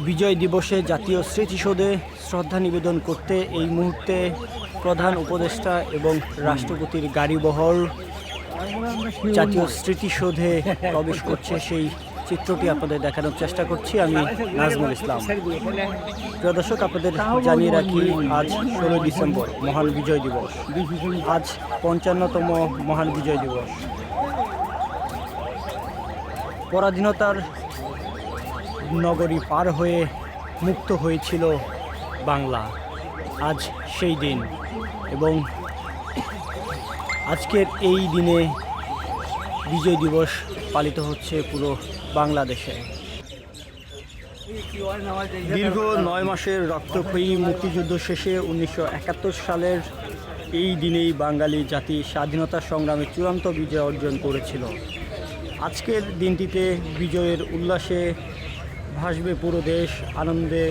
বিজয় দিবসে জাতীয় স্মৃতিসৌধে শ্রদ্ধা নিবেদন করতে এই মুহূর্তে প্রধান উপদেষ্টা এবং রাষ্ট্রপতির গাড়িবহর জাতীয় স্মৃতিসৌধে প্রবেশ করছে। সেই চিত্রটি আপনাদের দেখানোর চেষ্টা করছি আমি, নাজমুল ইসলাম। প্রিয় দর্শক, আপনাদের জানিয়ে রাখি, আজ 16 ডিসেম্বর মহান বিজয় দিবস। আজ 55তম মহান বিজয় দিবস। পরাধীনতার নগরী পার হয়ে মুক্ত হয়েছিল বাংলা। আজ সেই দিন, এবং আজকের এই দিনে বিজয় দিবস পালিত হচ্ছে পুরো বাংলাদেশে। দীর্ঘ 9 মাসের রক্তক্ষয়ী মুক্তিযুদ্ধ শেষে 1971 সালের এই দিনেই বাঙালি জাতি স্বাধীনতা সংগ্রামে চূড়ান্ত বিজয় অর্জন করেছিল। আজকের দিনটিতে বিজয়ের উল্লাসে ভাসবে পুরো দেশ, আনন্দে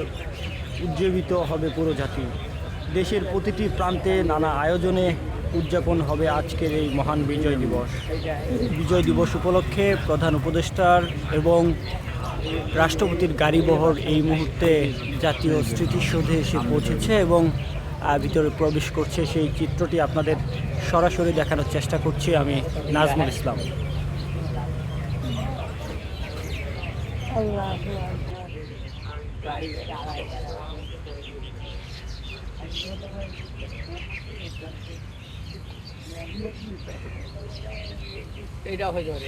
উজ্জীবিত হবে পুরো জাতি। দেশের প্রতিটি প্রান্তে নানা আয়োজনে উদযাপন হবে আজকের এই মহান বিজয় দিবস। বিজয় দিবস উপলক্ষে প্রধান উপদেষ্টার এবং রাষ্ট্রপতির গাড়িবহর এই মুহূর্তে জাতীয় স্মৃতিসৌধে এসে পৌঁছেছে এবং ভিতরে প্রবেশ করছে। সেই চিত্রটি আপনাদের সরাসরি দেখানোর চেষ্টা করছি আমি, নাজমুল ইসলাম। এটা হয়ে যাবে।